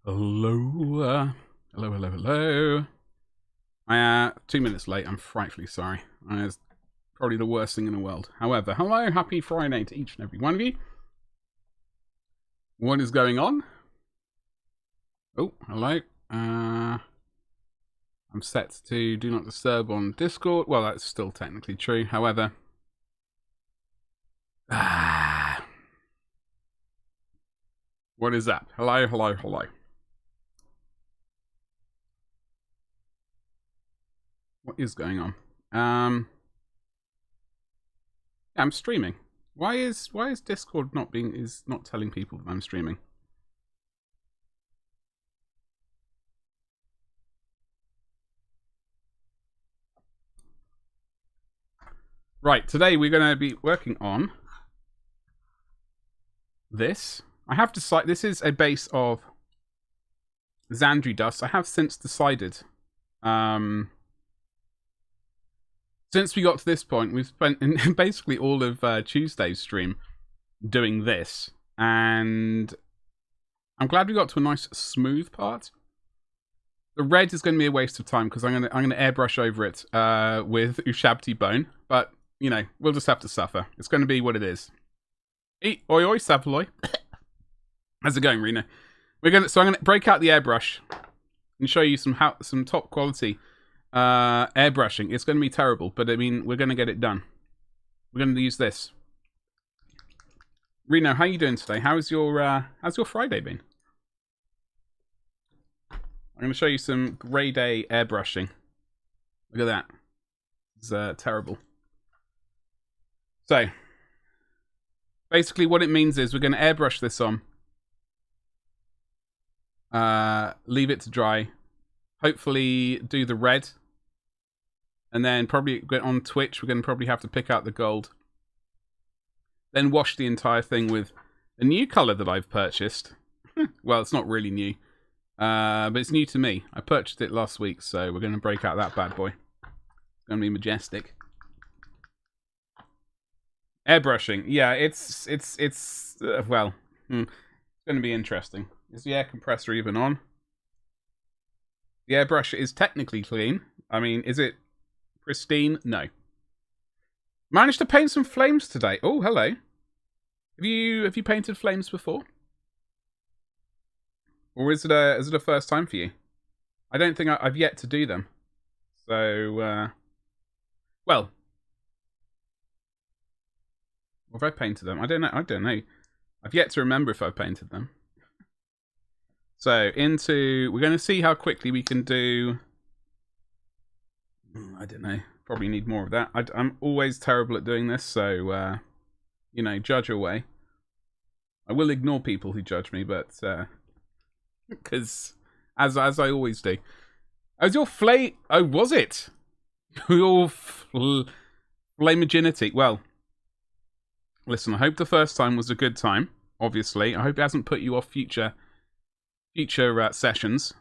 Hello, hello. I 2 minutes late. I'm frightfully sorry. It's probably the worst thing in the world. However, hello, happy Friday to each and every one of you. What is going on? Oh, hello. I'm set to do not disturb on Discord. Well, that's still technically true. However, what is that? Hello. What is going on? I'm streaming. Why is Discord not telling people that I'm streaming? Right, today we're going to be working on this. I have decided this is a base of Xandri dust. I have since decided. Since we got to this point, we've spent basically all of Tuesday's stream doing this, and I'm glad we got to a nice smooth part. The red is going to be a waste of time because I'm gonna airbrush over it with Ushabti bone, but you know we'll just have to suffer. It's going to be what it is. Oi oi Savaloy. How's it going, Rena? I'm gonna break out the airbrush and show you some top quality airbrushing. It's going to be terrible, but I mean we're going to get it done. We're going to use this. Reno, how you doing today? How's your Friday been? I'm going to show you some grey day airbrushing. Look at that. It's terrible. So, basically what it means is we're going to airbrush this on. Leave it to dry. Hopefully do the red. And then probably on Twitch, we're going to probably have to pick out the gold. Then wash the entire thing with a new colour that I've purchased. Well, it's not really new. But it's new to me. I purchased it last week, so we're going to break out that bad boy. It's going to be majestic. Airbrushing. Yeah, it's well, it's going to be interesting. Is the air compressor even on? The airbrush is technically clean. I mean, is it pristine? No. Managed to paint some flames today. Oh, hello. Have you painted flames before? Or is it a first time for you? I don't think I've yet to do them. So, well, have I painted them? I don't know. I've yet to remember if I've painted them. So, we're going to see how quickly we can do. I don't know. Probably need more of that. I'm always terrible at doing this, so, you know, judge away. I will ignore people who judge me, but, because, as I always do. Was your flame... Oh, was it? Your flamaginity. Well, listen, I hope the first time was a good time, obviously. I hope it hasn't put you off future sessions.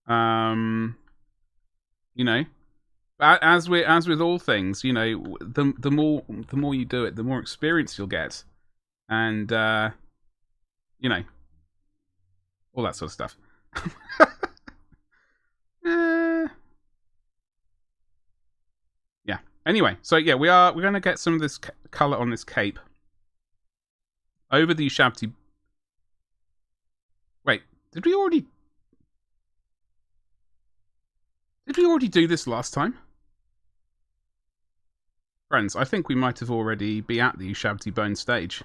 You know, as with all things, you know, the more you do it, the more experience you'll get, and you know, all that sort of stuff. Yeah. Anyway, so yeah, we're going to get some of this color on this cape over the Ushabti. Wait, did we already do this last time? Friends, I think we might have already be at the Ushabti Bone stage.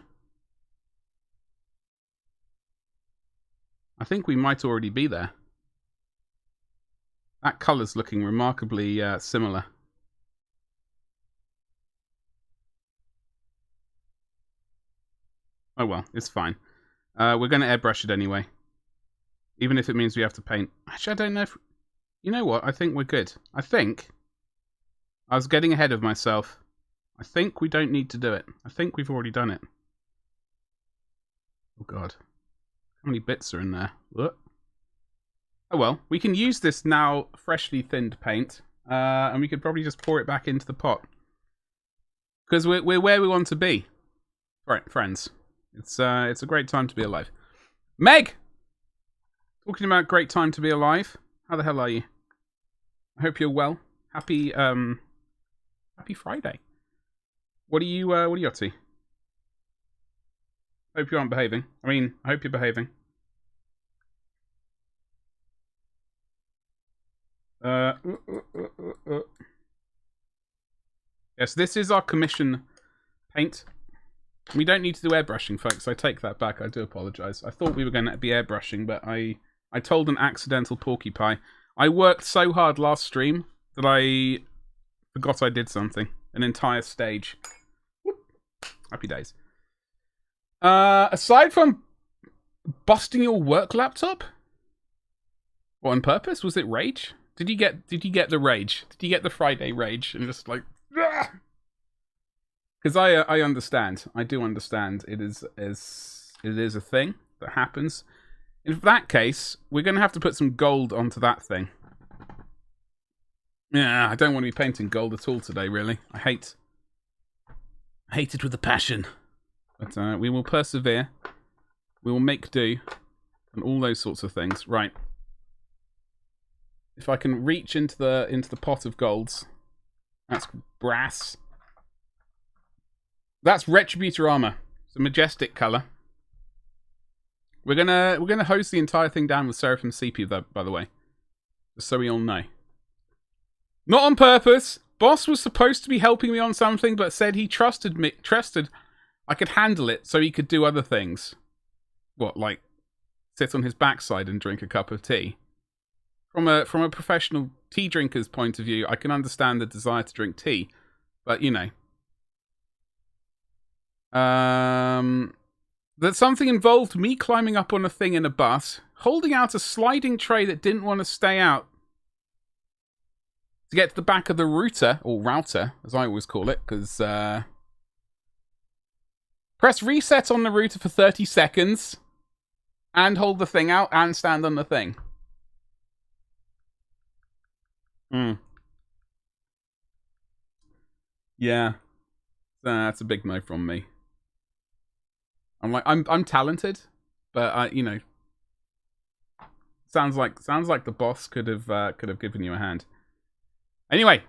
I think we might already be there. That colour's looking remarkably similar. Oh well, it's fine. We're going to airbrush it anyway. Even if it means we have to paint. Actually, I don't know if... You know what? I think we're good. I think... I was getting ahead of myself. I think we don't need to do it. I think we've already done it. Oh god. How many bits are in there? What? Oh well, we can use this now freshly thinned paint. And we could probably just pour it back into the pot. Because we're where we want to be. Right, friends. It's a great time to be alive. Meg! Talking about great time to be alive. How the hell are you? I hope you're well. Happy Friday. What are you up to? Hope you aren't behaving. I mean, I hope you're behaving. Yes, this is our commission paint. We don't need to do airbrushing, folks. I take that back. I do apologise. I thought we were going to be airbrushing, but I told an accidental porcupine. I worked so hard last stream that I forgot I did something. An entire stage. Whoop. Happy days. Aside from busting your work laptop? What, on purpose? Was it rage? Did you get the rage? Did you get the Friday rage? And just like... Because I understand. I do understand. It is a thing that happens. In that case, we're going to have to put some gold onto that thing. Yeah, I don't want to be painting gold at all today, really. I hate it with a passion. But we will persevere. We will make do. And all those sorts of things. Right. If I can reach into the pot of golds. That's brass. That's Retributor armor. It's a majestic color. We're gonna hose the entire thing down with Seraphim CPU, though, by the way. Just so we all know. Not on purpose. Boss was supposed to be helping me on something, but said he trusted I could handle it, so he could do other things. What, like sit on his backside and drink a cup of tea? From a professional tea drinker's point of view, I can understand the desire to drink tea, but you know. That something involved me climbing up on a thing in a bus, holding out a sliding tray that didn't want to stay out to get to the back of the router, or router, as I always call it, because press reset on the router for 30 seconds, and hold the thing out, and stand on the thing. Yeah. That's a big no from me. I'm talented, but you know, sounds like the boss could have given you a hand. Anyway,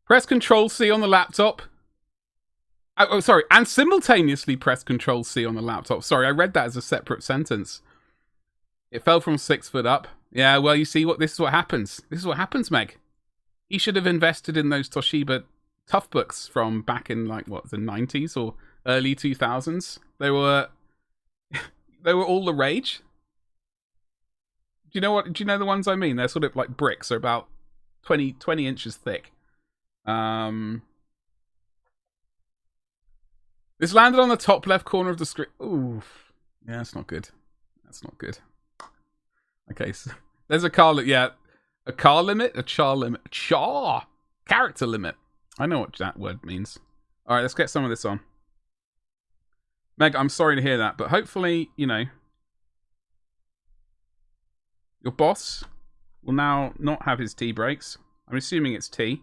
press Control-C on the laptop. Oh, sorry, and simultaneously press Control-C on the laptop. Sorry, I read that as a separate sentence. It fell from 6 foot up. Yeah, well, you see this is what happens. This is what happens, Meg. He should have invested in those Toshiba Tough books from back in like what, the 90s or early 2000s. They were all the rage. Do you know the ones I mean? They're sort of like bricks. They're about 20 inches thick. This landed on the top left corner of the screen. Ooh. Yeah, that's not good. That's not good. Okay, so there's a car limit. Yeah, a car limit? A char limit. Char! Character limit. I know what that word means. Alright, let's get some of this on. Meg, I'm sorry to hear that, but hopefully, you know, your boss will now not have his tea breaks. I'm assuming it's tea.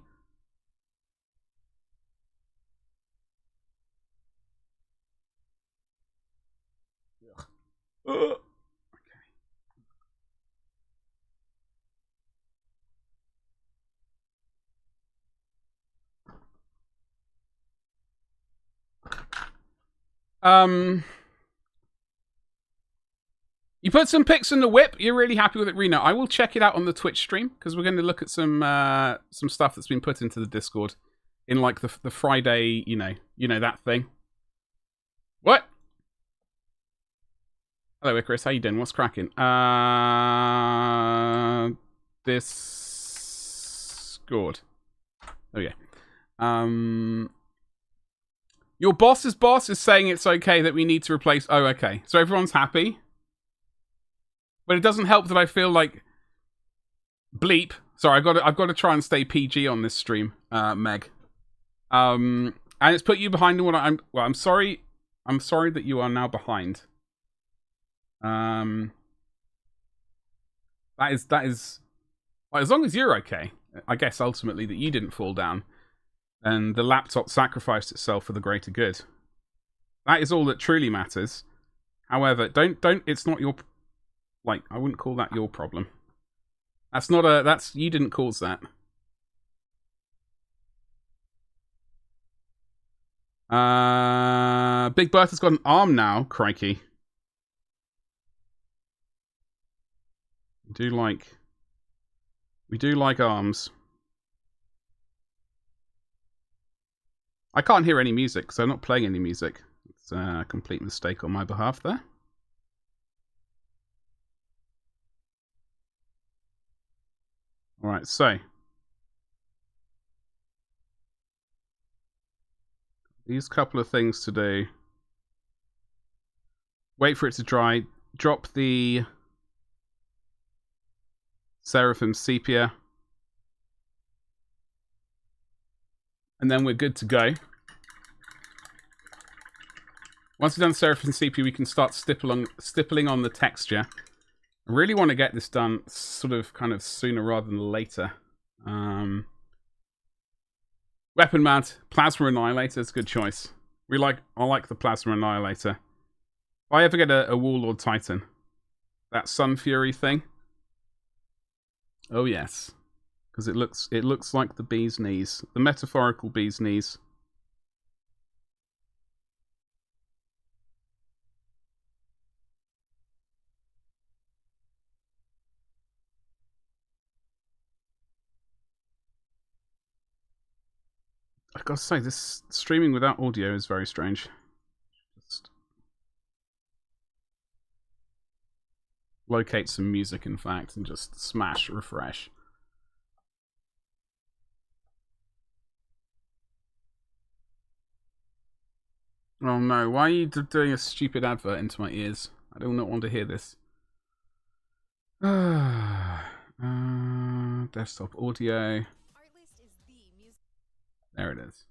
Ugh. You put some pics in the whip. You're really happy with it, Reno. I will check it out on the Twitch stream because we're going to look at some stuff that's been put into the Discord in like the Friday, you know that thing. What? Hello, Icarus. How you doing? What's cracking? Discord. Oh yeah. Your boss's boss is saying it's okay that we need to replace... Oh, okay. So everyone's happy. But it doesn't help that I feel like... Bleep. Sorry, I've got to try and stay PG on this stream, Meg. And it's put you behind what I'm... Well, I'm sorry. I'm sorry that you are now behind. That is... Well, as long as you're okay. I guess, ultimately, that you didn't fall down. And the laptop sacrificed itself for the greater good. That is all that truly matters. However, don't. It's not your. Like, I wouldn't call that your problem. That's not a. That's you didn't cause that. Big Bertha's got an arm now. Crikey. We do like arms. I can't hear any music, so I'm not playing any music. It's a complete mistake on my behalf there. Alright, so. These couple of things to do. Wait for it to dry. Drop the Seraphim Sepia. And then we're good to go. Once we've done Seraphim Sepia, we can start stippling on the texture. I really want to get this done sort of kind of sooner rather than later. Weapon Mad, Plasma Annihilator is a good choice. I like the Plasma Annihilator. If I ever get a Warlord Titan, that Sun Fury thing. Oh yes. Because it looks like the bee's knees. The metaphorical bee's knees. I gotta say, this streaming without audio is very strange. Just locate some music, in fact, and just smash refresh. Oh no, why are you doing a stupid advert into my ears? I do not want to hear this. Desktop audio. There it is.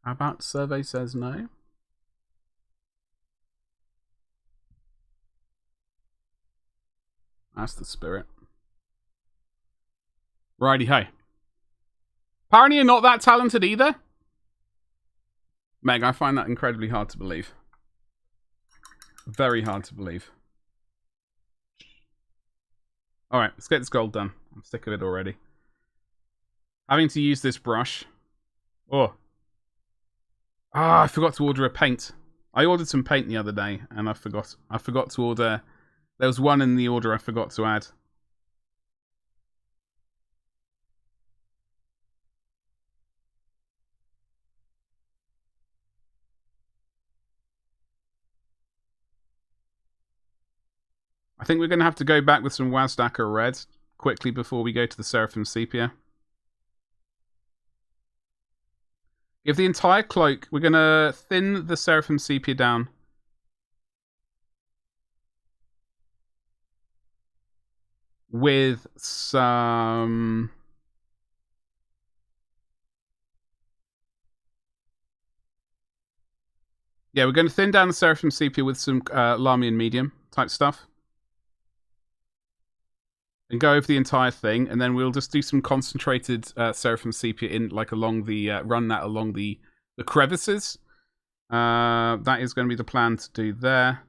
How about survey says no? That's the spirit. Righty ho. Apparently you're not that talented either? Meg, I find that incredibly hard to believe. Very hard to believe. Alright, let's get this gold done. I'm sick of it already. Having to use this brush. Oh. Ah, I forgot to order a paint. I ordered some paint the other day, and I forgot to order. There was one in the order I forgot to add. I think we're going to have to go back with some Wazdaka red quickly before we go to the Seraphim Sepia. Give the entire cloak. We're going to thin the Seraphim Sepia down. With some... Yeah, we're going to thin down the Seraphim Sepia with some Lamian medium type stuff. And go over the entire thing, and then we'll just do some concentrated Seraphim Sepia in, like, along the, run that along the crevices. That is going to be the plan to do there.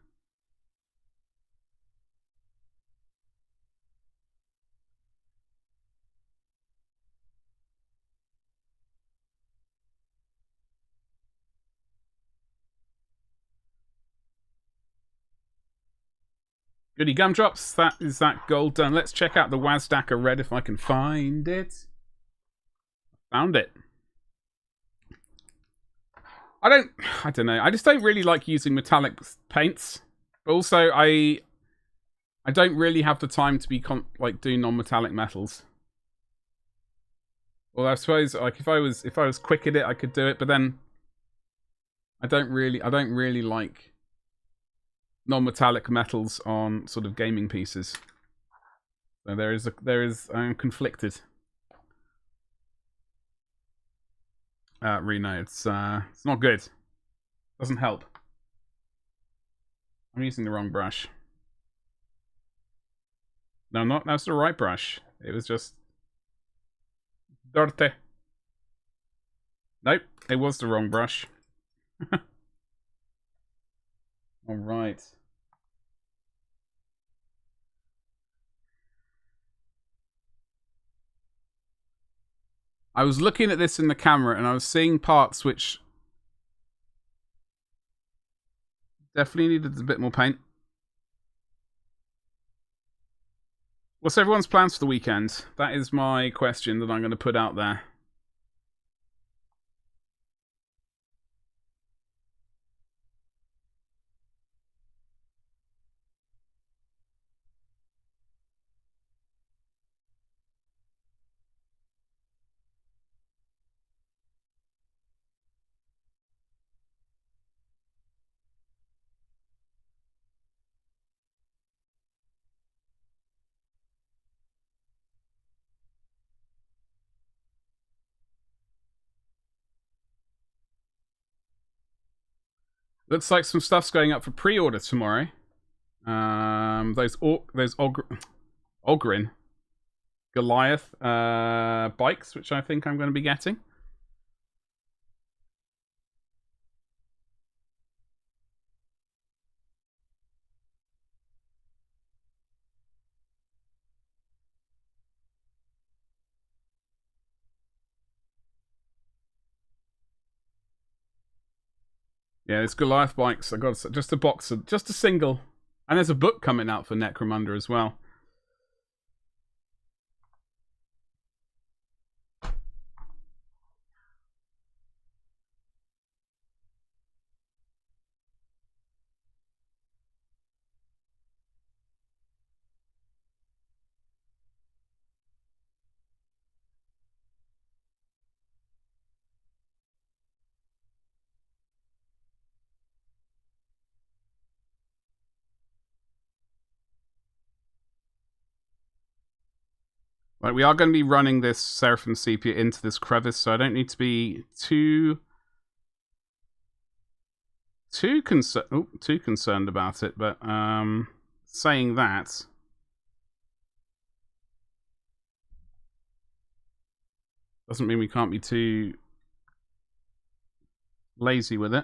Goody gumdrops, that is that gold done. Let's check out the Wazdaka red if I can find it. Found it. I don't know. I just don't really like using metallic paints. But also, I don't really have the time to be doing non-metallic metals. Well, I suppose like if I was quick at it, I could do it. But then I don't really like non-metallic metals on sort of gaming pieces. So I'm conflicted. Reno, it's not good. Doesn't help. I'm using the wrong brush. No, not that's the right brush. It was just dirty. Nope, it was the wrong brush. All right. I was looking at this in the camera and I was seeing parts which definitely needed a bit more paint. What's everyone's plans for the weekend? That is my question that I'm going to put out there. Looks like some stuff's going up for pre-order tomorrow. Those Ogrin Goliath bikes, which I think I'm going to be getting. Yeah, it's Goliath bikes. I got just a box of just a single, and there's a book coming out for Necromunda as well. Right, we are going to be running this Seraphim Sepia into this crevice, so I don't need to be too concerned about it. But saying that, doesn't mean we can't be too lazy with it.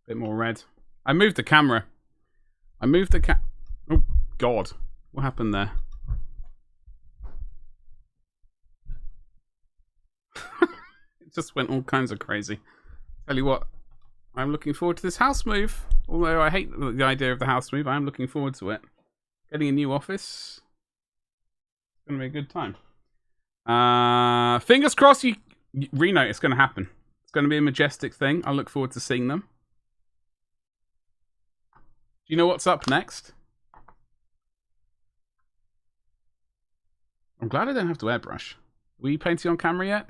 Bit more red. I moved the camera. Oh, God. What happened there? It just went all kinds of crazy. Tell you what, I'm looking forward to this house move. Although I hate the idea of the house move, I am looking forward to it. Getting a new office. It's going to be a good time. Fingers crossed Reno, it's going to happen. It's going to be a majestic thing. I look forward to seeing them. Do you know what's up next? I'm glad I don't have to airbrush. Were you painting on camera yet?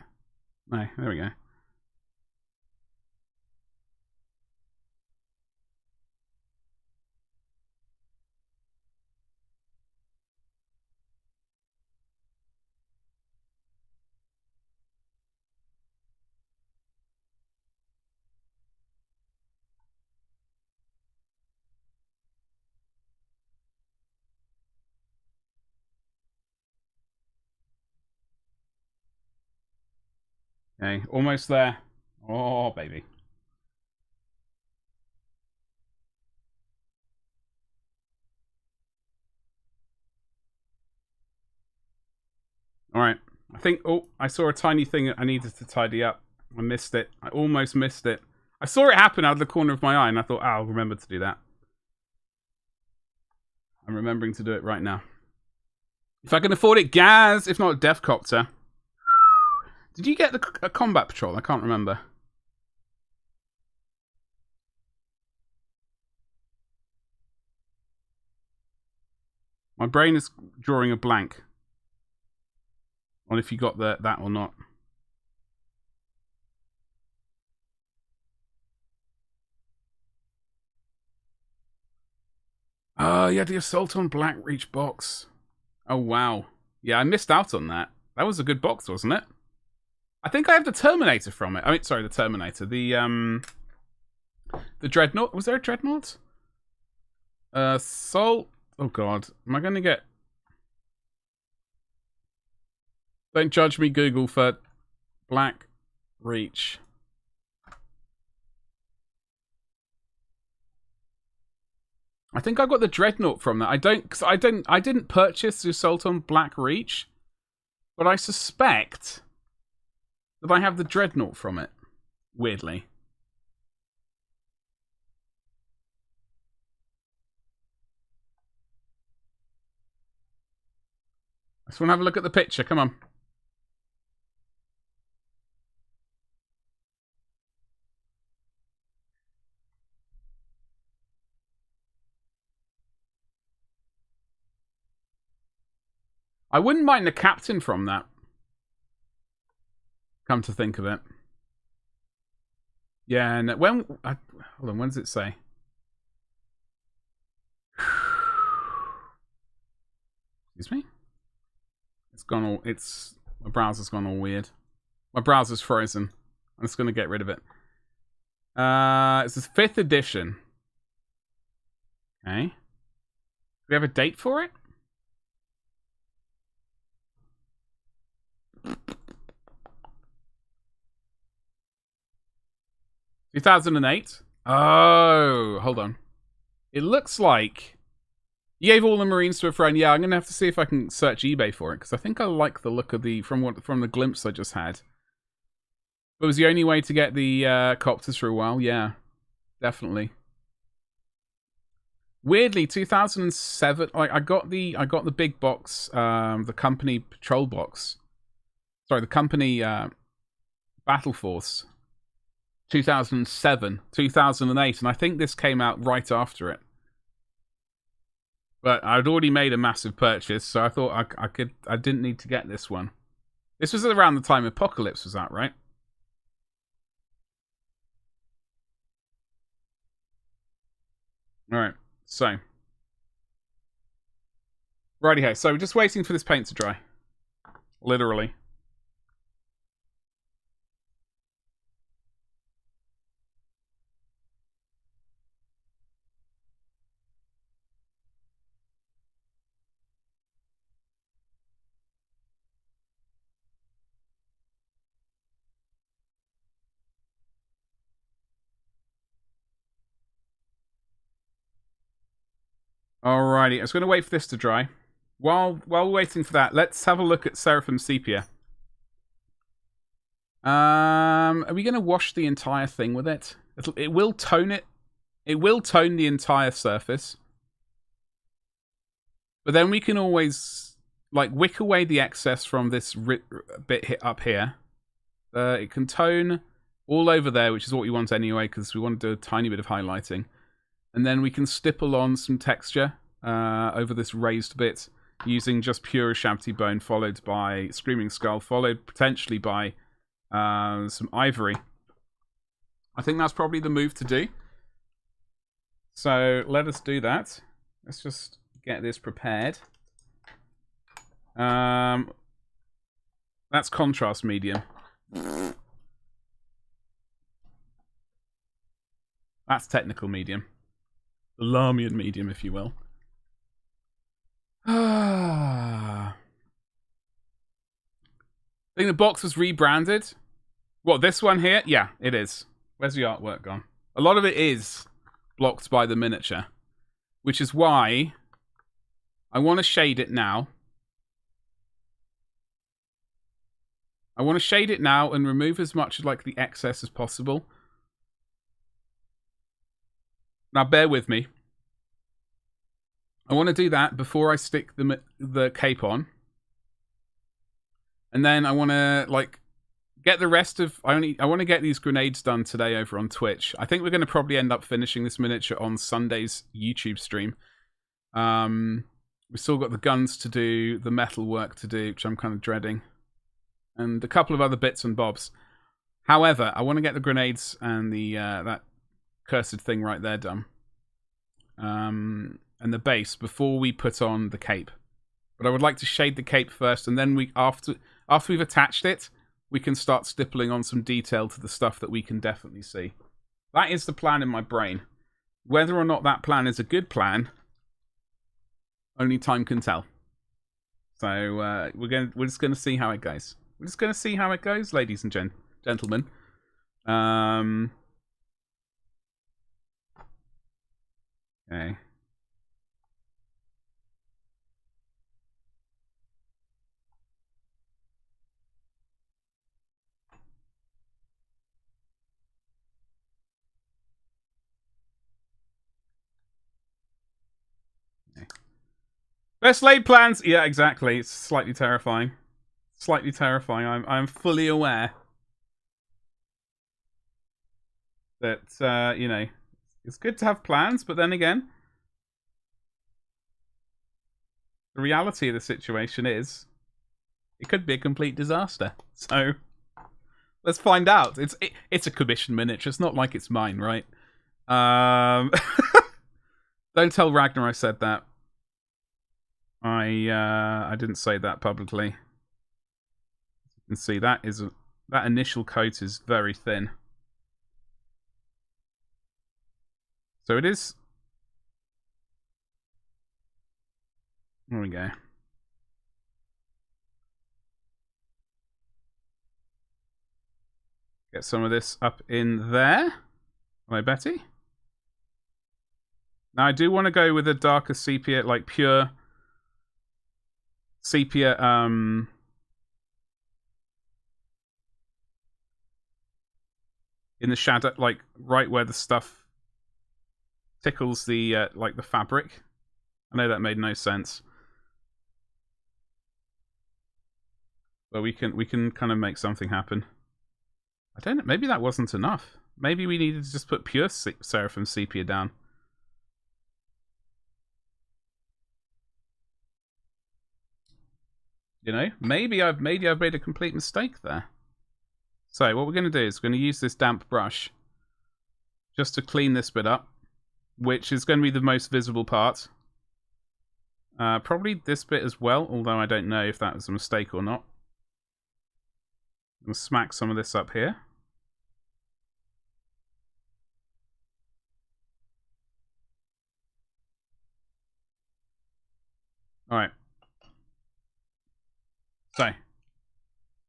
No, there we go. Okay, almost there. Oh, baby. Alright. I think... Oh, I saw a tiny thing I needed to tidy up. I missed it. I almost missed it. I saw it happen out of the corner of my eye, and I thought, I'll remember to do that. I'm remembering to do it right now. If I can afford it, Gaz! If not, a Deathcopter. Did you get a combat patrol? I can't remember. My brain is drawing a blank on if you got that or not. Oh, you had the Assault on Blackreach box. Oh, wow. Yeah, I missed out on that. That was a good box, wasn't it? I think I have the Terminator from it. I mean, sorry, the Terminator. The The dreadnought. Was there a dreadnought? Salt. Oh god, am I gonna get? Don't judge me, Google, for Black Reach. I think I got the dreadnought from that. I didn't purchase the Assault on Black Reach, but I suspect that I have the dreadnought from it. Weirdly. I just want to have a look at the picture. Come on. I wouldn't mind the captain from that. Come to think of it. Yeah, and when... hold on, when does it say? Excuse me? It's gone all... My browser's gone all weird. My browser's frozen. I'm just going to get rid of it. It's the 5th edition. Okay. Do we have a date for it? $2008. Oh, hold on. It looks like you gave all the Marines to a friend. Yeah, I'm gonna have to see if I can search eBay for it because I think I like the look of the from the glimpse I just had. It was the only way to get the copters for a while. Yeah, definitely. Weirdly, 2007. I got the big box, the company patrol box. Sorry, the company battle force. 2007, 2008, and I think this came out right after it. But I'd already made a massive purchase, so I thought I didn't need to get this one. This was around the time Apocalypse was out, right? Alright, so. Righty-ho, so we're just waiting for this paint to dry. Literally. Alrighty, I was going to wait for this to dry. While we're waiting for that, let's have a look at Seraphim Sepia. Are we going to wash the entire thing with it? It will tone it. It will tone the entire surface. But then we can always, like, wick away the excess from this bit up here. It can tone all over there, which is what we want anyway, because we want to do a tiny bit of highlighting. And then we can stipple on some texture over this raised bit using just pure Shabty Bone, followed by Screaming Skull, followed potentially by some Ivory. I think that's probably the move to do. So let us do that. Let's just get this prepared. That's contrast medium. That's technical medium. The Lamian medium, if you will. I think the box was rebranded. What, this one here? Yeah, it is. Where's the artwork gone? A lot of it is blocked by the miniature, which is why I want to shade it now. I want to shade it now and remove as much of like the excess as possible. Now, bear with me. I want to do that before I stick the cape on. And then I want to, like, get the rest of... I want to get these grenades done today over on Twitch. I think we're going to probably end up finishing this miniature on Sunday's YouTube stream. We've still got the guns to do, the metal work to do, which I'm kind of dreading. And a couple of other bits and bobs. However, I want to get the grenades and the that cursed thing right there done. And the base before we put on the cape. But I would like to shade the cape first, and then we after we've attached it, we can start stippling on some detail to the stuff that we can definitely see. That is the plan in my brain. Whether or not that plan is a good plan, only time can tell. So we're just gonna see how it goes. We're just gonna see how it goes, ladies and gentlemen. Okay. Best laid plans. Yeah, exactly. It's slightly terrifying. Slightly terrifying. I'm fully aware that you know, it's good to have plans, but then again, the reality of the situation is it could be a complete disaster. So let's find out. It's a commission miniature. It's not like it's mine, right? Don't tell Ragnar I said that. I didn't say that publicly. You can see that initial coat is very thin. So it is. There we go. Get some of this up in there. Hello, Betty. Now I do want to go with a darker sepia, like pure sepia. In the shadow, like right where the stuff tickles the like the fabric. I know that made no sense, but we can kind of make something happen. I don't know. Maybe that wasn't enough. Maybe we needed to just put pure seraphim sepia down. You know, maybe I've made a complete mistake there. So what we're going to do is we're going to use this damp brush just to clean this bit up, which is going to be the most visible part. Probably this bit as well, although I don't know if that was a mistake or not. I'm going to smack some of this up here. Alright. So,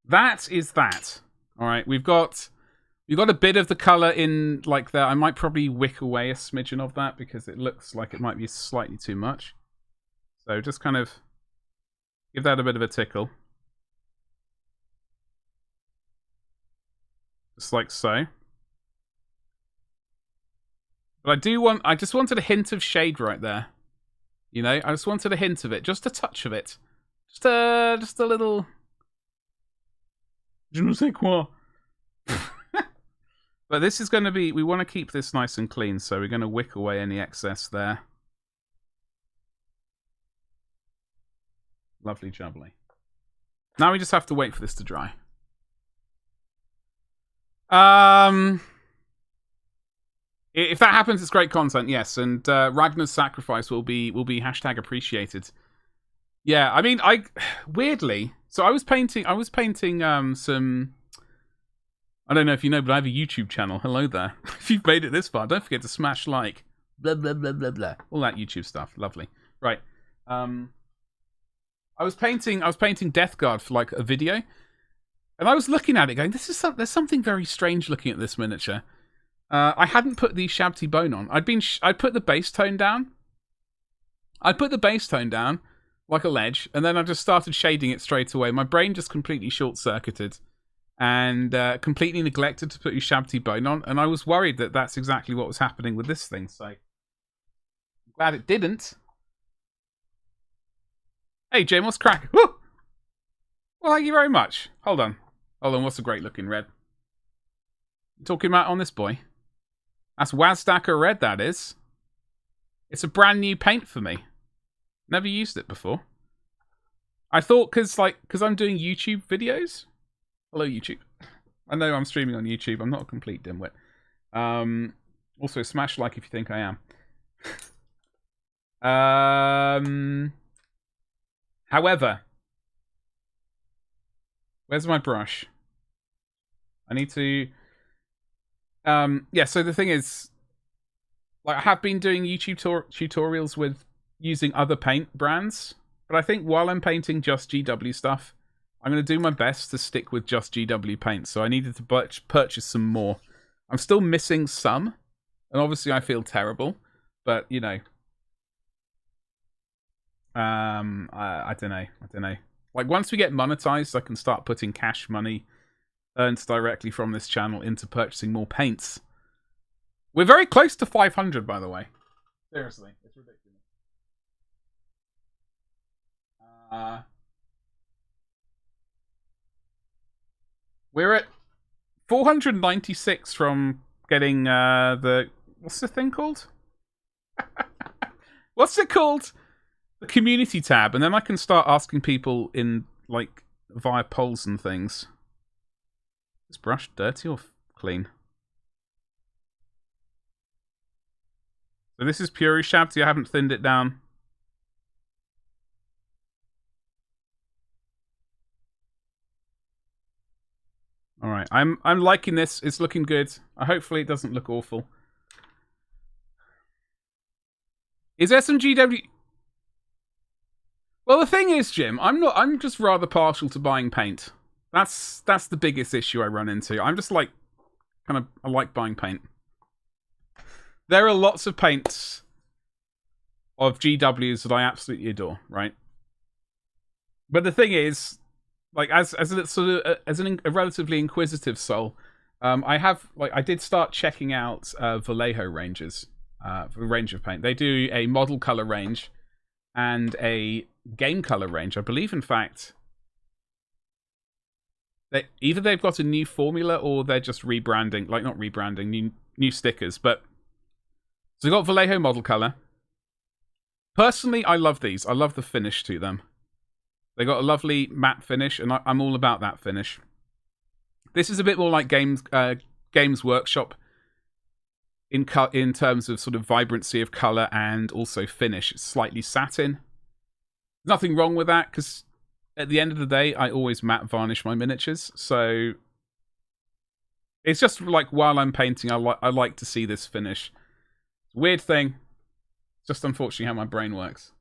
that is that. Alright, we've got a bit of the colour in like that. I might probably wick away a smidgen of that because it looks like it might be slightly too much. So just kind of give that a bit of a tickle. Just like so. But I just wanted a hint of shade right there. You know, I just wanted a hint of it, just a touch of it. Just a little... Je ne sais quoi. But this is going to be... We want to keep this nice and clean, so we're going to wick away any excess there. Lovely jubbly. Now we just have to wait for this to dry. If that happens, it's great content, yes. And Ragnar's sacrifice will be hashtag appreciated. Yeah, I mean, weirdly. So I was painting some. I don't know if you know, but I have a YouTube channel. Hello there. If you've made it this far, don't forget to smash like. Blah blah blah blah blah. All that YouTube stuff. Lovely. Right. I was painting Death Guard for like a video, and I was looking at it, going, there's something very strange looking at this miniature. I hadn't put the Shabty Bone on. I'd put the bass tone down. I'd put the bass tone down like a ledge, and then I just started shading it straight away. My brain just completely short-circuited and completely neglected to put your Shabty Bone on, and I was worried that that's exactly what was happening with this thing, so I'm glad it didn't. Hey, Jim, what's crack? Woo! Well, thank you very much. Hold on, what's a great-looking red? You talking about on this boy? That's Wazdacker Red, that is. It's a brand new paint for me. Never used it before. I thought, because I'm doing YouTube videos. Hello, YouTube. I know I'm streaming on YouTube. I'm not a complete dimwit. Also, smash like if you think I am. However, where's my brush? I need to... Yeah, so the thing is, like, I have been doing YouTube tutorials with using other paint brands, but I think while I'm painting just GW stuff, I'm going to do my best to stick with just GW paint, so I needed to purchase some more. I'm still missing some, and obviously I feel terrible, but, you know, I don't know. Like, once we get monetized, I can start putting cash money earned directly from this channel into purchasing more paints. We're very close to 500, by the way. Seriously, it's ridiculous. We're at 496 from getting the... What's the thing called? What's it called? The community tab. And then I can start asking people in, like, via polls and things. Is brush dirty or clean? So this is Puri Shabty. I haven't thinned it down. All right, I'm liking this. It's looking good. Hopefully, it doesn't look awful. Is there some GW? Well, the thing is, Jim, I'm just rather partial to buying paint. That's the biggest issue I run into. I'm just like, I like buying paint. There are lots of paints of GWs that I absolutely adore, right? But the thing is, like, as a relatively inquisitive soul, I did start checking out Vallejo ranges, for a range of paint. They do a model color range and a game color range. I believe, in fact, either they've got a new formula or they're just rebranding, like, not rebranding, new stickers. But so they've got Vallejo model color. Personally, I love these. I love the finish to them. They got a lovely matte finish, and I'm all about that finish. This is a bit more like Games Workshop in terms of sort of vibrancy of color and also finish. It's slightly satin. Nothing wrong with that, because at the end of the day, I always matte varnish my miniatures. So it's just like, while I'm painting, I like to see this finish. Weird thing. Just unfortunately how my brain works.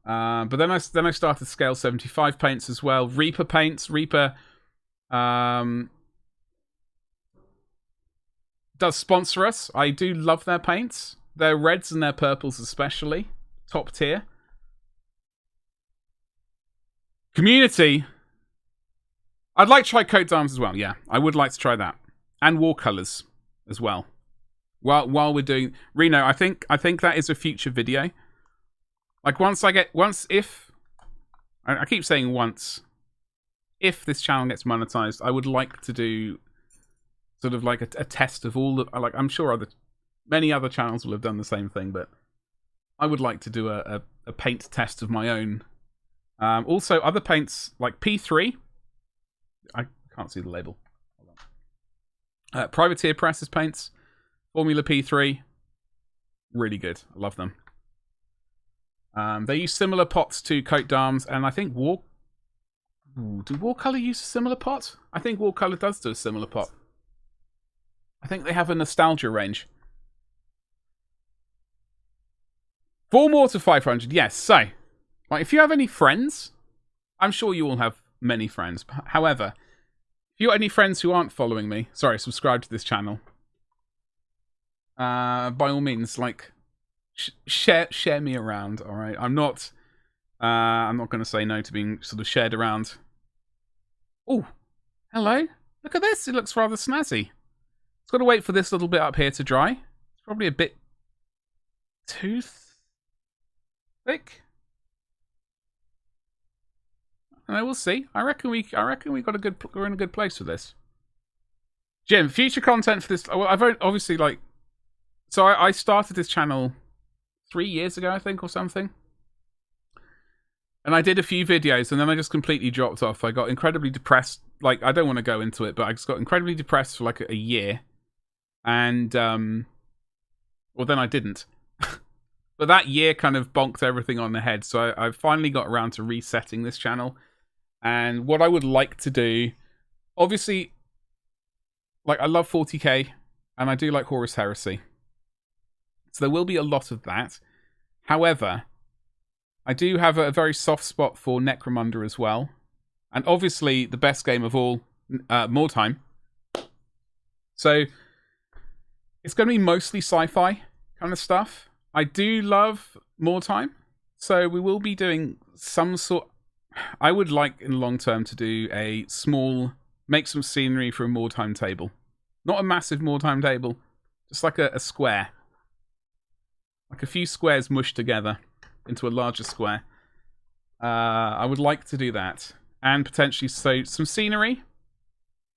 But then I started Scale 75 paints as well. Reaper paints. Reaper does sponsor us. I do love their paints. Their reds and their purples especially. Top tier. Community. I'd like to try coat d'arms as well. Yeah, I would like to try that. And war colors as well. While we're doing Reno, I think that is a future video. Like, if I keep saying once, if this channel gets monetized, I would like to do sort of like a test of all the, like, I'm sure many other channels will have done the same thing, but I would like to do a paint test of my own. Also, other paints like P3. I can't see the label. Hold on. Privateer Presses paints. Formula P3, really good. I love them. They use similar pots to coat d'arms, and I think do Warcolor use a similar pot? I think Warcolor does do a similar pot. I think they have a nostalgia range. 4 more to 500. Yes. So, like, if you have any friends, I'm sure you all have many friends. However, if you got any friends who aren't following me, sorry, subscribe to this channel. By all means, like, share me around. All right, I'm not going to say no to being sort of shared around. Oh, hello! Look at this. It looks rather snazzy. It's got to wait for this little bit up here to dry. It's probably a bit too thick. And we'll see. I reckon we got we're in a good place with this. Jim, future content for this. Well, I've obviously, like. So I started this channel 3 years ago, I think, or something. And I did a few videos, and then I just completely dropped off. I got incredibly depressed. Like, I don't want to go into it, but I just got incredibly depressed for like a year. And, well, then I didn't. But that year kind of bonked everything on the head. So I finally got around to resetting this channel. And what I would like to do, obviously, like, I love 40k. and I do like Horus Heresy. So there will be a lot of that. However, I do have a very soft spot for Necromunda as well. And obviously, the best game of all, More Time. So, it's going to be mostly sci-fi kind of stuff. I do love More Time. So, we will be doing some sort... I would like, in the long term, to do a small... Make some scenery for a More Time table. Not a massive More Time table. Just like a square. Like a few squares mushed together into a larger square. I would like to do that. And potentially some scenery.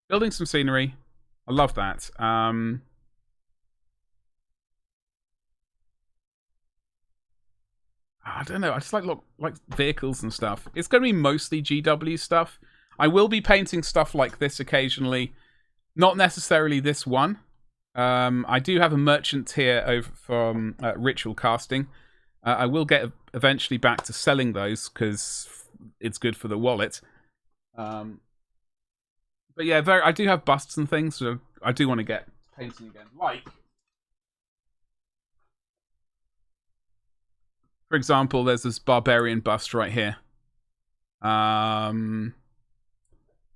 Building some scenery. I love that. I don't know. I just like vehicles and stuff. It's going to be mostly GW stuff. I will be painting stuff like this occasionally. Not necessarily this one. I do have a merchant here over from Ritual Casting. I will get eventually back to selling those because it's good for the wallet. But yeah, I do have busts and things, so I do want to get painting again. Like, for example, there's this barbarian bust right here.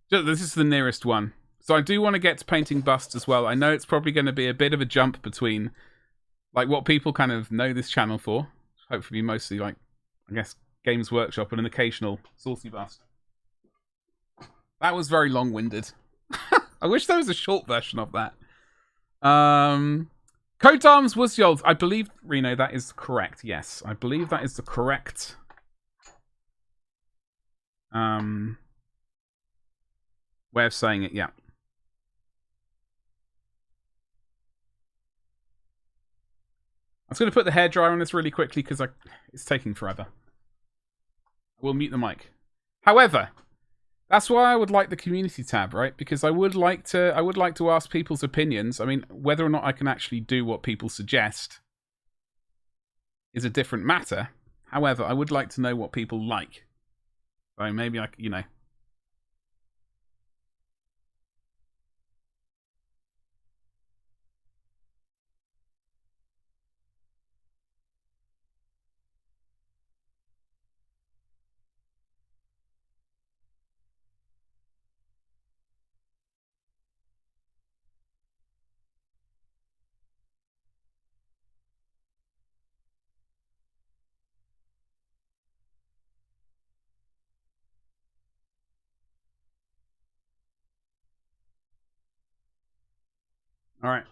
This is the nearest one. So I do want to get to painting busts as well. I know it's probably going to be a bit of a jump between like what people kind of know this channel for. Hopefully mostly like, I guess, Games Workshop and an occasional saucy bust. That was very long-winded. I wish there was a short version of that. Coat Arms Wuzyold. I believe, Reno, that is correct. Yes, I believe that is the correct way of saying it, yeah. I was going to put the hairdryer on this really quickly because it's taking forever. We'll mute the mic. However, that's why I would like the community tab, right? Because I would like to ask people's opinions. I mean, whether or not I can actually do what people suggest is a different matter. However, I would like to know what people like. So maybe I, you know. All right.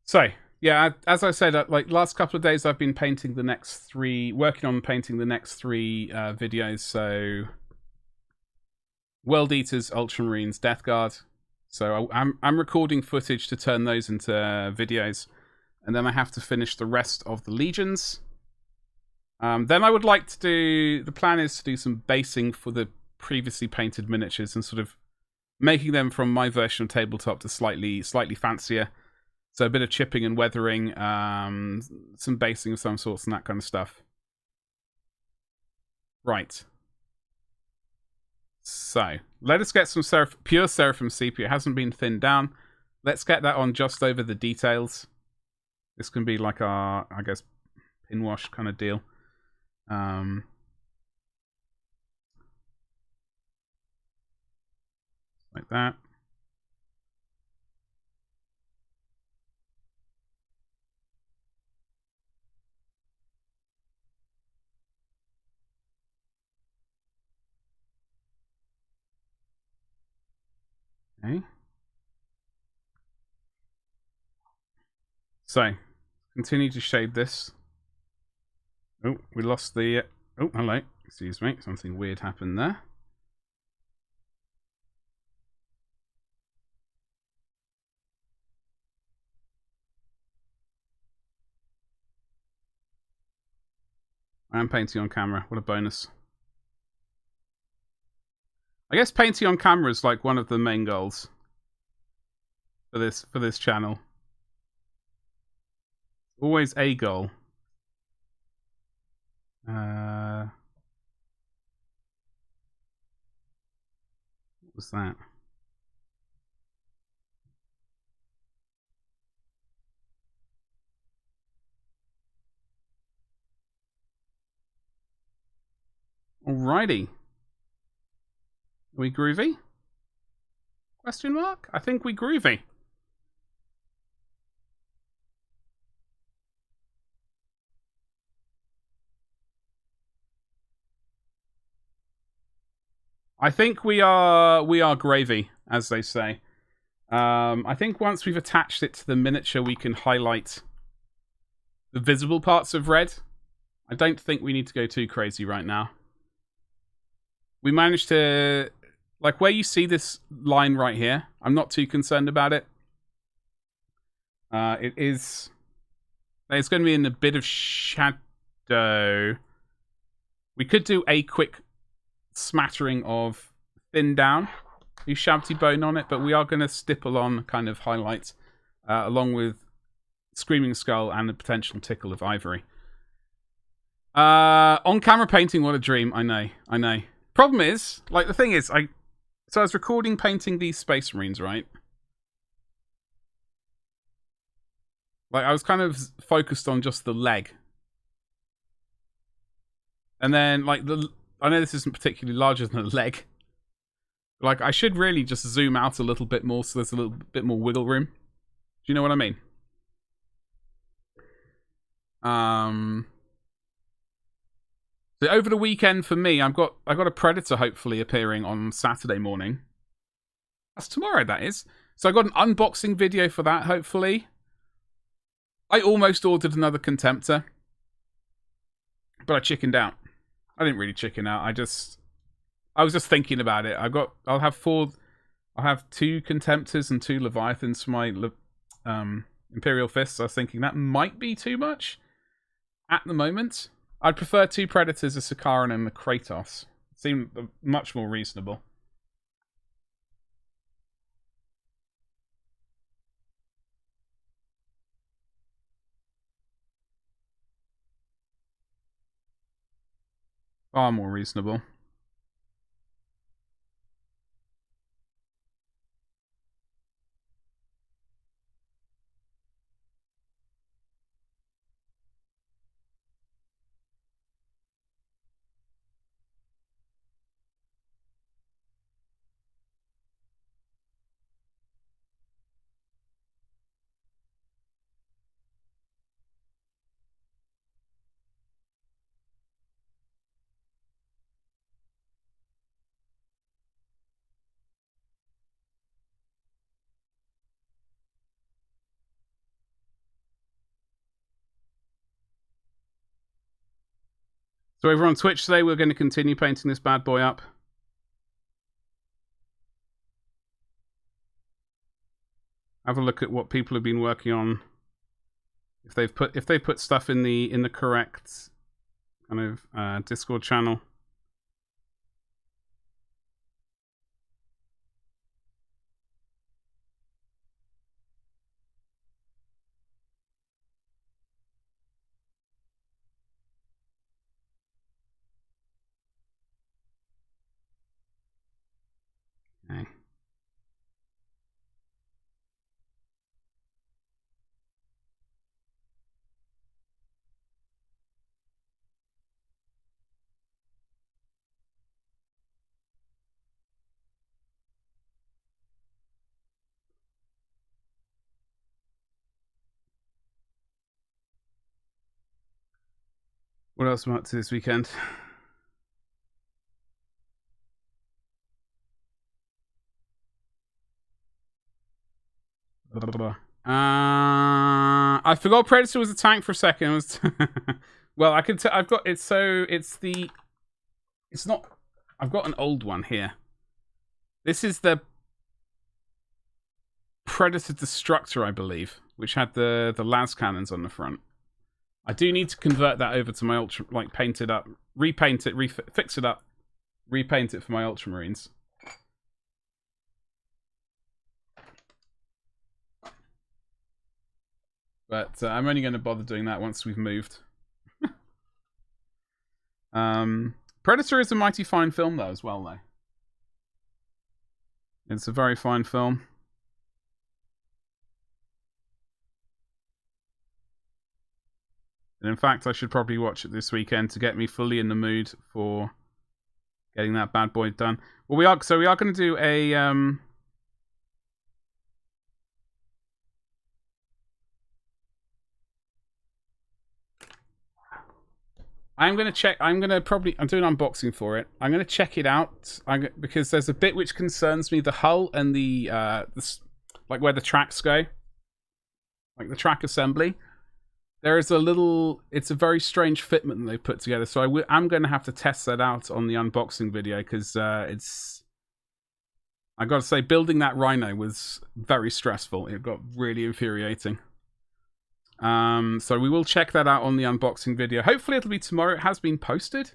So, yeah, as I said, like last couple of days, I've been painting the next three, working on painting the next three videos. So, World Eaters, Ultramarines, Death Guard. So I'm recording footage to turn those into videos, and then I have to finish the rest of the Legions. Then I would like to do. The plan is to do some basing for the previously painted miniatures and sort of making them from my version of tabletop to slightly fancier. So a bit of chipping and weathering, some basing of some sorts and that kind of stuff. Right. So, let us get some pure Seraphim sepia. It hasn't been thinned down. Let's get that on just over the details. This can be like our, I guess, pin wash kind of deal. Like that. Okay. So, continue to shade this. Oh, we lost the... oh, hello. Excuse me. Something weird happened there. I am painting on camera. What a bonus. I guess painting on camera is like one of the main goals for this channel. Always a goal. What was that? Alrighty. Are we groovy? Question mark? I think we groovy. I think we are gravy, as they say. I think once we've attached it to the miniature, we can highlight the visible parts of red. I don't think we need to go too crazy right now. We managed to, like, where you see this line right here, I'm not too concerned about it. It's going to be in a bit of shadow. We could do a quick smattering of thin down, you shabty bone on it, but we are going to stipple on kind of highlights along with Screaming Skull and the potential tickle of ivory. On camera painting, what a dream. I know. Problem is, like, the thing is, I was recording painting these Space Marines, right? Like, I was kind of focused on just the leg. And then, like, I know this isn't particularly larger than a leg. Like, I should really just zoom out a little bit more so there's a little bit more wiggle room. Do you know what I mean? So over the weekend for me, I got a Predator hopefully appearing on Saturday morning. That's tomorrow, that is. So I got an unboxing video for that, hopefully. I almost ordered another Contemptor, but I chickened out. I didn't really chicken out. I was just thinking about it. I'll have 2 Contemptors and 2 Leviathans for my Imperial Fists. I was thinking that might be too much at the moment. I'd prefer 2 Predators, a Sakaran and a Kratos. Seem much more reasonable. Far more reasonable. So over on Twitch today, we're going to continue painting this bad boy up. Have a look at what people have been working on. If they put stuff in the correct kind of Discord channel. Okay. What else am I up to this weekend? I forgot Predator was a tank for a second. Well, I could. I've got it. So it's not. I've got an old one here. This is the Predator Destructor, I believe, which had the las cannons on the front. I do need to convert that over to my Ultra, like paint it up, repaint it, fix it up, repaint it for my Ultramarines. But I'm only going to bother doing that once we've moved. Predator is a mighty fine film, though, as well, though. It's a very fine film. And in fact, I should probably watch it this weekend to get me fully in the mood for getting that bad boy done. Well, we are going to do a I'm doing an unboxing for it. I'm going to check it out because there's a bit which concerns me, the hull and the like where the tracks go, like the track assembly. There is it's a very strange fitment that they put together. So I'm going to have to test that out on the unboxing video because I got to say, building that Rhino was very stressful. It got really infuriating. So we will check that out on the unboxing video. Hopefully it'll be tomorrow. It has been posted.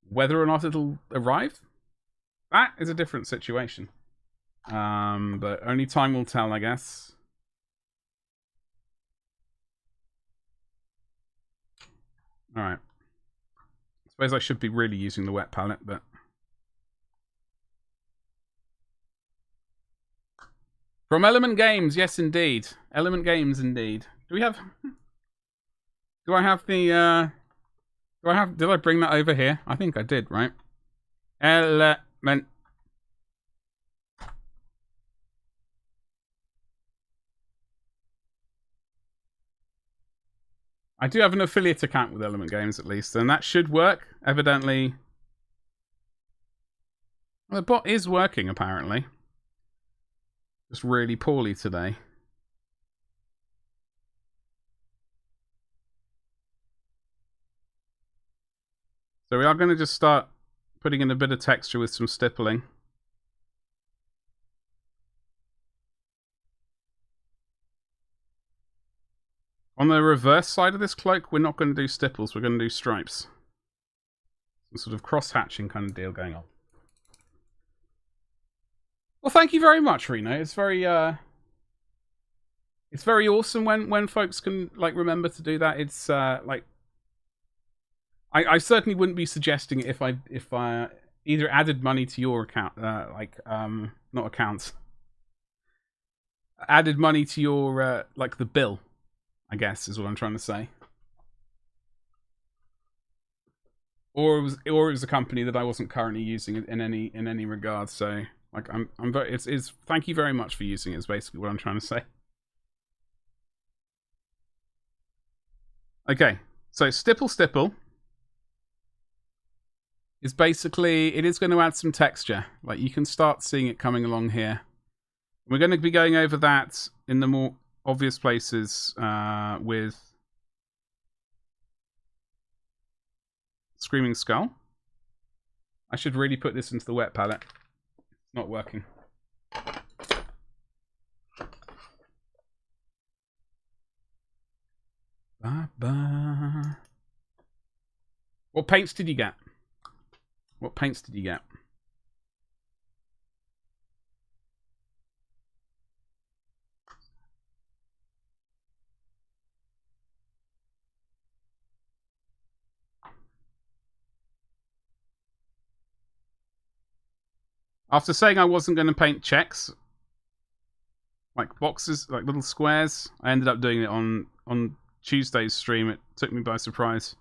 Whether or not it'll arrive, that is a different situation. But only time will tell, I guess. Alright. I suppose I should be really using the wet palette, but... From Element Games, yes indeed. Element Games indeed. Did I bring that over here? I think I did, right? Element. I do have an affiliate account with Element Games at least, and that should work, evidently. Well, the bot is working, apparently. Just really poorly today. So we are going to just start putting in a bit of texture with some stippling. On the reverse side of this cloak, we're not going to do stipples, we're going to do stripes. Some sort of cross-hatching kind of deal going on. Well, thank you very much, Reno. It's very awesome when folks can like remember to do that. It's like I certainly wouldn't be suggesting it if I either added money to your account, not accounts, added money to your like the bill, I guess is what I'm trying to say. Or it was a company that I wasn't currently using in any regard. So like I'm very it's thank you very much for using it is basically what I'm trying to say. Okay, so stipple is basically, it is going to add some texture. Like you can start seeing it coming along here. We're going to be going over that in the more obvious places with Screaming Skull. I should really put this into the wet palette. It's not working. Ba-ba. What paints did you get? What paints did you get? After saying I wasn't going to paint checks, like boxes, like little squares, I ended up doing it on Tuesday's stream. It took me by surprise.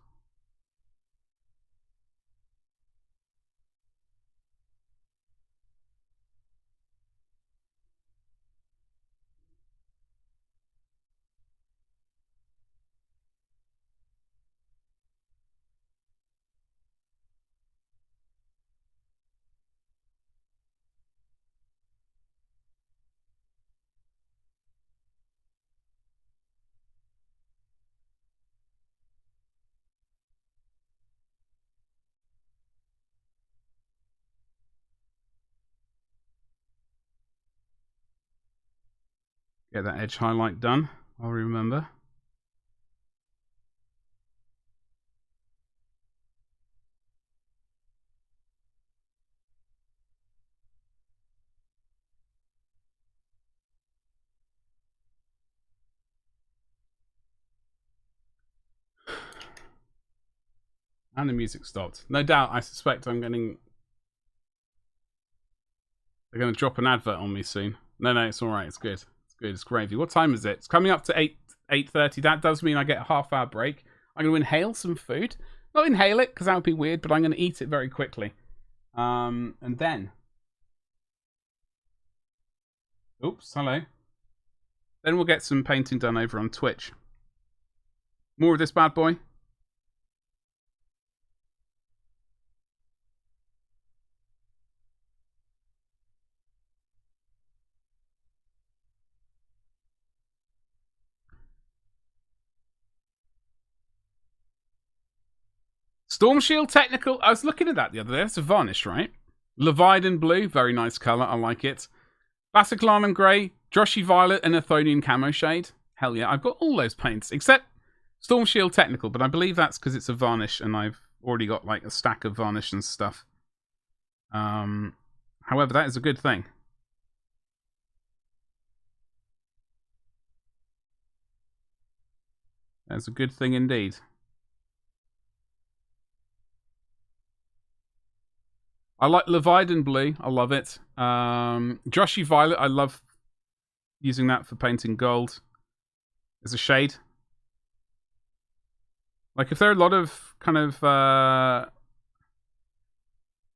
Get that edge highlight done, I'll remember. And the music stopped. No doubt, I suspect they're going to drop an advert on me soon. No, it's alright, it's good. Good, it's gravy. What time is it? It's coming up to 8:30. That does mean I get a half-hour break. I'm going to inhale some food. Not inhale it, because that would be weird, but I'm going to eat it very quickly. And then... Oops, hello. Then we'll get some painting done over on Twitch. More of this bad boy. Storm Shield Technical. I was looking at that the other day. That's a varnish, right? Leviathan Blue. Very nice colour. I like it. Basiclanum Grey. Droshy Violet and Athonian Camo Shade. Hell yeah. I've got all those paints. Except Storm Shield Technical. But I believe that's because it's a varnish. And I've already got like a stack of varnish and stuff. However, that is a good thing. That's a good thing indeed. I like Leviathan Blue. I love it. Droshy Violet. I love using that for painting gold. As a shade. Like if there are a lot of kind of...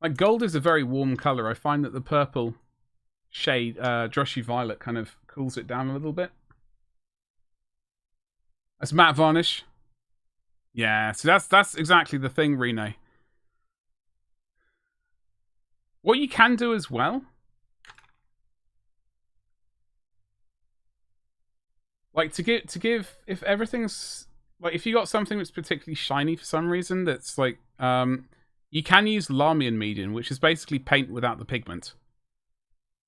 like gold is a very warm colour. I find that the purple shade, Droshy Violet, kind of cools it down a little bit. That's matte varnish. Yeah, so that's exactly the thing, Reno. What you can do as well, like to give if everything's like if you got something that's particularly shiny for some reason, that's like you can use Larmian medium, which is basically paint without the pigment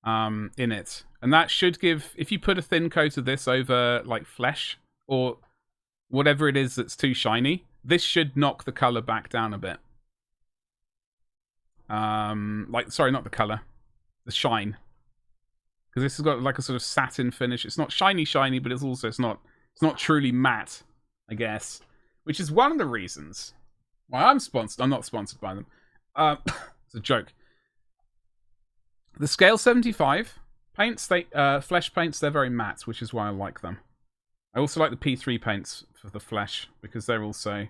in it, and that should give, if you put a thin coat of this over like flesh or whatever it is that's too shiny, this should knock the color back down a bit. Like, sorry, not the color, the shine, because this has got like a sort of satin finish. It's not shiny, but it's also it's not truly matte, I guess, which is one of the reasons why I'm sponsored. I'm not sponsored by them. It's a joke. The Scale 75 paints, they flesh paints, they're very matte, which is why I like them. I also like the P3 paints for the flesh because they're also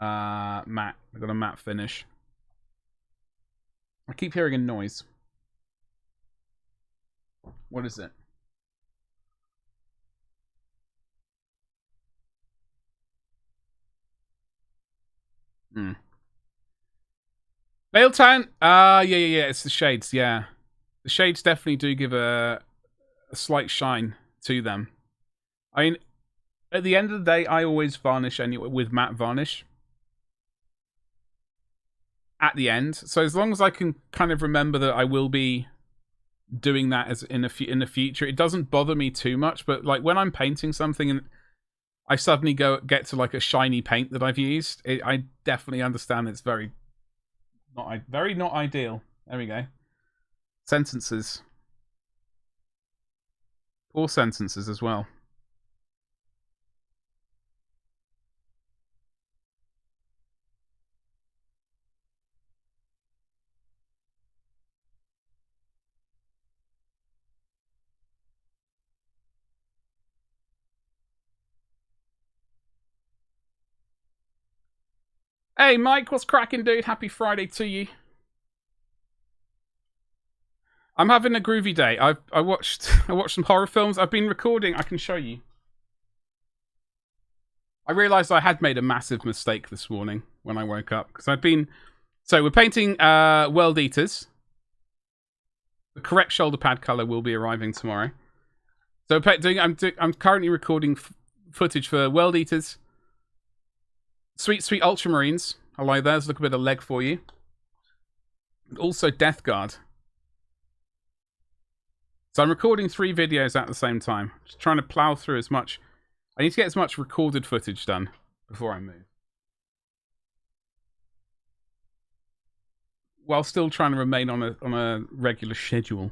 matte. They've got a matte finish. I keep hearing a noise. What is it? Baletown? Yeah. It's the shades, yeah. The shades definitely do give a slight shine to them. I mean, at the end of the day, I always varnish anyway with matte varnish. At the end. So as long as I can kind of remember that I will be doing that as in the future, it doesn't bother me too much. But like when I'm painting something and I suddenly get to like a shiny paint that I've used, I definitely understand it's very not ideal. There we go. Sentences. Poor sentences as well. Hey, Mike, what's cracking, dude? Happy Friday to you. I'm having a groovy day. I watched some horror films. I've been recording. I can show you. I realised I had made a massive mistake this morning when I woke up because I'd been. So we're painting World Eaters. The correct shoulder pad color will be arriving tomorrow. So I'm currently recording footage for World Eaters. Sweet Ultramarines. Hello there. Let's look a bit of leg for you. And also Death Guard. So I'm recording 3 videos at the same time. Just trying to plow through as much. I need to get as much recorded footage done before I move. While still trying to remain on a regular schedule.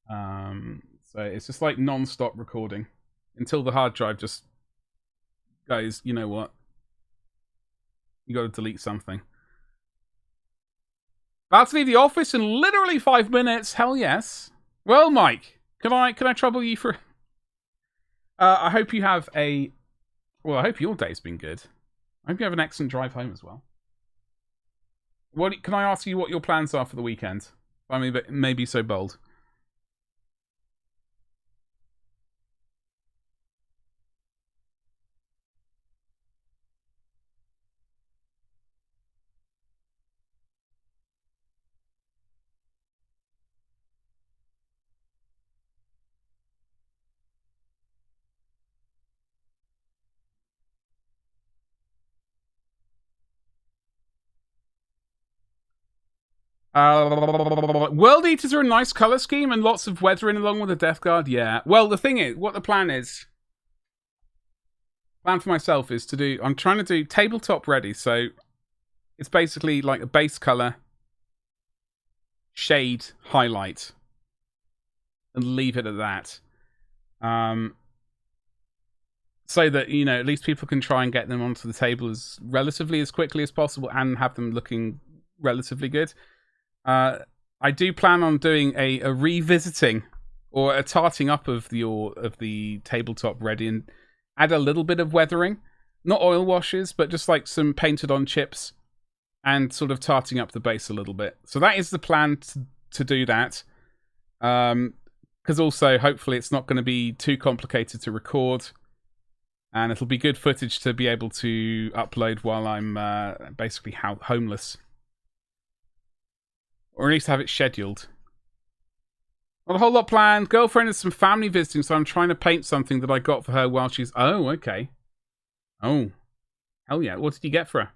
So it's just like non-stop recording. Until the hard drive just goes, you know what? You got to delete something. About to leave the office in literally 5 minutes. Hell yes. Well, Mike, can I trouble you for? I hope you have a. Well, I hope your day's been good. I hope you have an excellent drive home as well. What can I ask you? What your plans are for the weekend? I mean, but maybe so bold. World Eaters are a nice color scheme and lots of weathering along with the Death Guard. Yeah. Well, the thing is, what the plan for myself is to do. I'm trying to do tabletop ready, so it's basically like a base color, shade, highlight, and leave it at that. So that, you know, at least people can try and get them onto the table as relatively as quickly as possible and have them looking relatively good. I do plan on doing a revisiting or a tarting up of the tabletop ready and add a little bit of weathering, not oil washes, but just like some painted on chips and sort of tarting up the base a little bit. So that is the plan to do that. Because also hopefully it's not going to be too complicated to record, and it'll be good footage to be able to upload while I'm basically homeless. Or at least have it scheduled. Not a whole lot planned. Girlfriend has some family visiting, so I'm trying to paint something that I got for her while she's... Oh, okay. Oh. Hell yeah. What did you get for her?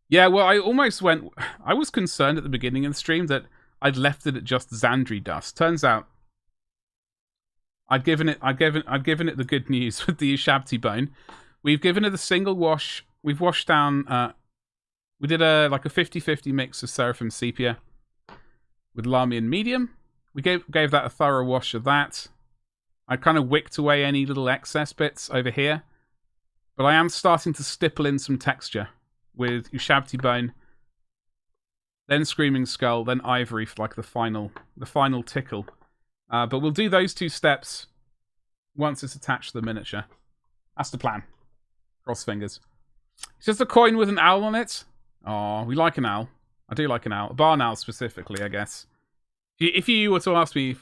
Yeah, well, I almost went... I was concerned at the beginning of the stream that I'd left it at just Xandri dust. Turns out I'd given it the good news with the Ushabti bone. We've given it a single wash. We've washed down... we did a 50-50 mix of Seraphim Sepia with Lamian Medium. We gave that a thorough wash of that. I kind of wicked away any little excess bits over here. But I am starting to stipple in some texture with Ushabti Bone, then Screaming Skull, then Ivory for like the final tickle. But we'll do those two steps once it's attached to the miniature. That's the plan. Cross fingers. It's just a coin with an owl on it. Oh, we like an owl. I do like an owl. A barn owl specifically, I guess. If you were to ask me,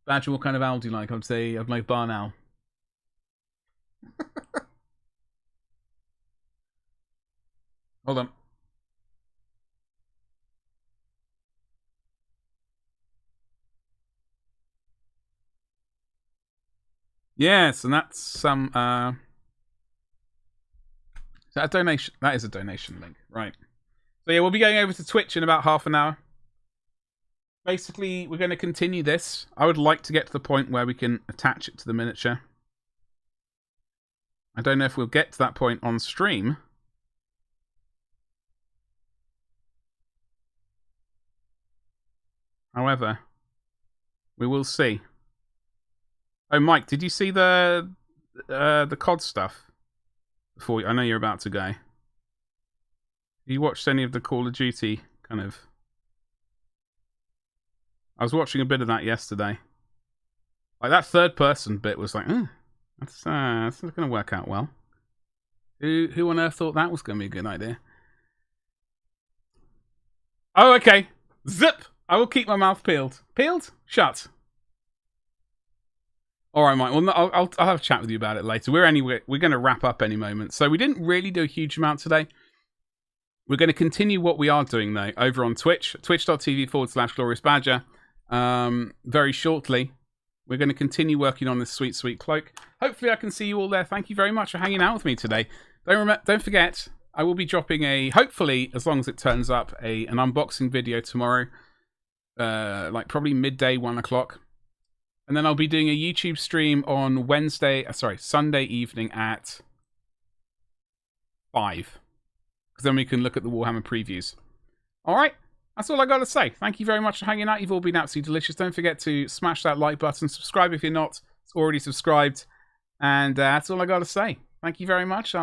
Badger, what kind of owl do you like? I'd say I'd like barn owl. Hold on. Yes, and that's some... Is that a donation? That is a donation link, right. So yeah, we'll be going over to Twitch in about half an hour. Basically, we're going to continue this. I would like to get to the point where we can attach it to the miniature. I don't know if we'll get to that point on stream. However, we will see. Oh, Mike, did you see the COD stuff? Before I know you're about to go. Have you watched any of the Call of Duty kind of? I was watching a bit of that yesterday. Like that third person bit was like, that's not going to work out well. Who on earth thought that was going to be a good idea? Oh, okay. Zip! I will keep my mouth peeled. Peeled? Shut. All right, Mike. Well, I'll have a chat with you about it later. We're going to wrap up any moment. So we didn't really do a huge amount today. We're going to continue what we are doing, though, over on Twitch. Twitch.tv/GloriousBadger. Very shortly, we're going to continue working on this sweet, sweet cloak. Hopefully, I can see you all there. Thank you very much for hanging out with me today. Don't forget, I will be dropping hopefully, as long as it turns up, an unboxing video tomorrow. Like probably midday, 1 o'clock. And then I'll be doing a YouTube stream on Sunday evening at 5. Because then we can look at the Warhammer previews. Alright, that's all I got to say. Thank you very much for hanging out. You've all been absolutely delicious. Don't forget to smash that like button. Subscribe if you're not already subscribed. And that's all I got to say. Thank you very much.